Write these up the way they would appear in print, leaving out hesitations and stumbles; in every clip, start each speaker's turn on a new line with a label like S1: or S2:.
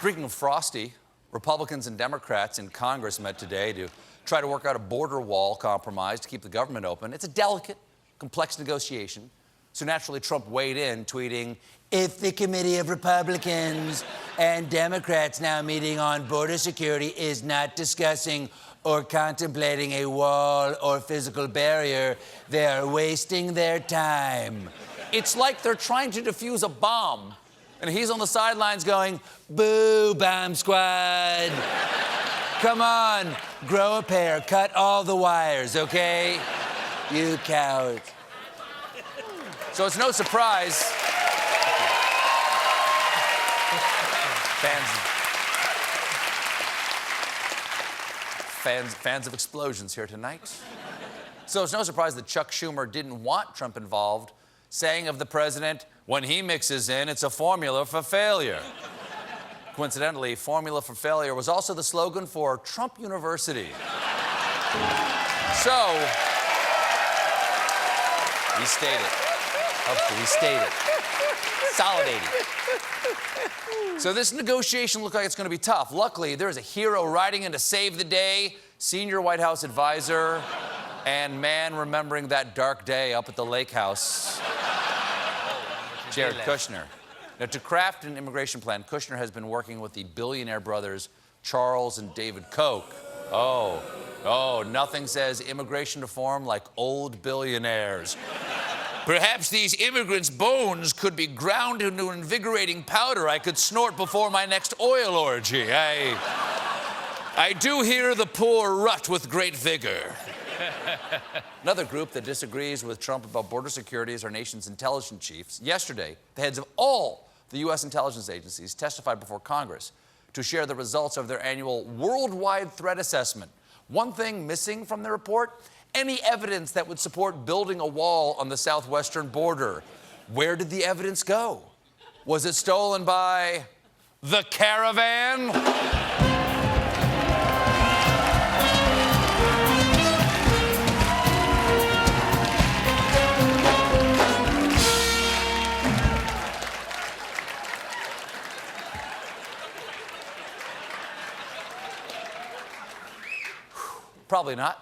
S1: Speaking of frosty, Republicans and Democrats in Congress met today to try to work out a border wall compromise to keep the government open. It's a delicate, complex negotiation. So naturally, Trump weighed in, tweeting, "If the committee of Republicans and Democrats now meeting on border security is not discussing or contemplating a wall or physical barrier, they are wasting their time." It's like they're trying to defuse a bomb, and he's on the sidelines going, "Boo, bomb squad. Come on, grow a pair, cut all the wires, okay? You cowards." So it's no surprise. Fans of explosions here tonight. So it's no surprise that Chuck Schumer didn't want Trump involved, saying of the president, when he mixes in, it's a formula for failure. Coincidentally, formula for failure was also the slogan for Trump University. So, restate it. Helps to restate it. Solidate it. So this negotiation looked like it's going to be tough. Luckily, there's a hero riding in to save the day, senior White House advisor, and man remembering that dark day up at the lake house, Jared Kushner. Now, to craft an immigration plan, Kushner has been working with the billionaire brothers Charles and David Koch. Oh, nothing says immigration reform like old billionaires. Perhaps these immigrants' bones could be ground into invigorating powder I could snort before my next oil orgy. I do hear the poor rut with great vigor. Another group that disagrees with Trump about border security is our nation's intelligence chiefs. Yesterday, the heads of all the U.S. intelligence agencies testified before Congress to share the results of their annual worldwide threat assessment. One thing missing from the report: any evidence that would support building a wall on the southwestern border. Where did the evidence go? Was it stolen by the caravan? Probably not.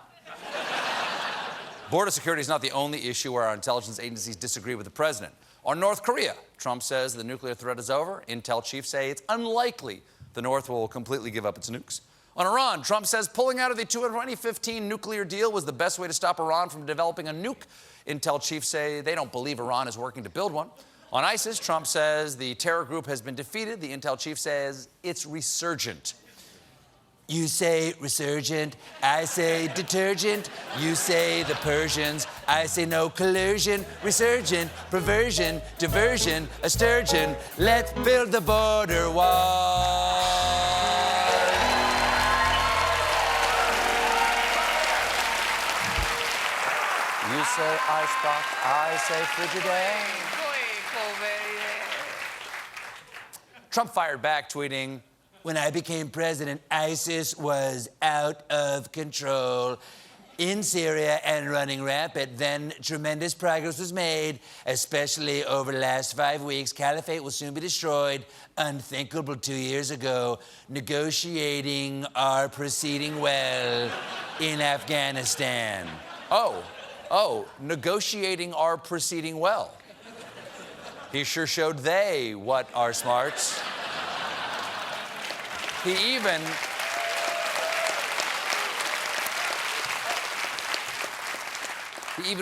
S1: Border security is not the only issue where our intelligence agencies disagree with the president. On North Korea, Trump says the nuclear threat is over. Intel chiefs say it's unlikely the North will completely give up its nukes. On Iran, Trump says pulling out of the 2015 nuclear deal was the best way to stop Iran from developing a nuke. Intel chiefs say they don't believe Iran is working to build one. On ISIS, Trump says the terror group has been defeated. The Intel chief says it's resurgent. You say resurgent, I say detergent. You say the Persians, I say no collusion. Resurgent, perversion, diversion, a sturgeon. Let's build the border wall. You say icebox, I say Frigidaire. Trump fired back, tweeting, "When I became president, ISIS was out of control in Syria and running rampant. Then tremendous progress was made, especially over the last 5 weeks. Caliphate will soon be destroyed. Unthinkable 2 years ago. Negotiating are proceeding well in Afghanistan." Oh, negotiating are proceeding well. He sure showed they what are smarts. He even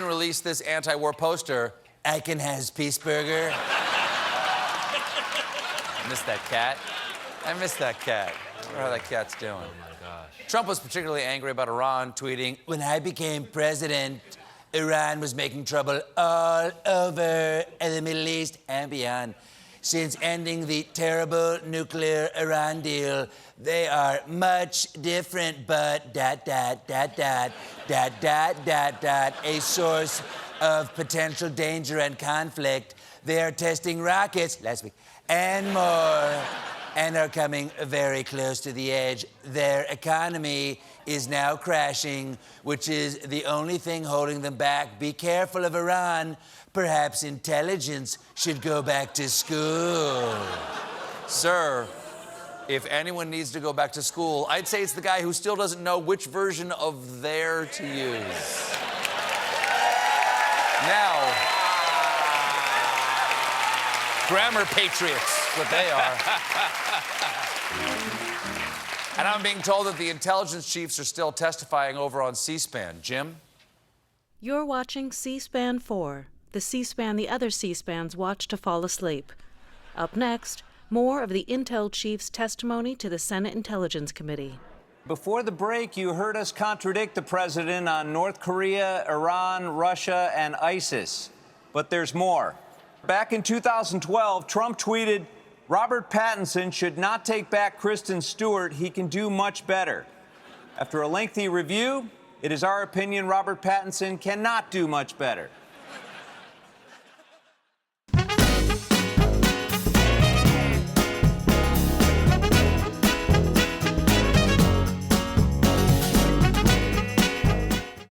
S1: released this anti-war poster, "I can has Peaceburger." I miss that cat. I wonder how that cat's doing. Oh my gosh. Trump was particularly angry about Iran, tweeting, "When I became president, Iran was making trouble all over the Middle East and beyond. Since ending the terrible nuclear Iran deal, they are much different, but ... a source of potential danger and conflict. They are testing rockets last week and more, and are coming very close to the edge. Their economy is now crashing, which is the only thing holding them back. Be careful of Iran. Perhaps intelligence should go back to school." Sir, If anyone needs to go back to school, I'd say it's the guy who still doesn't know which version of there to use. Now, grammar patriots, what they are. And I'm being told that the intelligence chiefs are still testifying over on C-SPAN. Jim?
S2: You're watching C-SPAN 4, the C-SPAN the other C-SPANs watch to fall asleep. Up next, more of the Intel chief's testimony to the Senate Intelligence Committee.
S3: Before the break, you heard us contradict the president on North Korea, Iran, Russia, and ISIS. But there's more. Back in 2012, Trump tweeted, "Robert Pattinson should not take back Kristen Stewart. He can do much better." After a lengthy review, it is our opinion Robert Pattinson cannot do much better.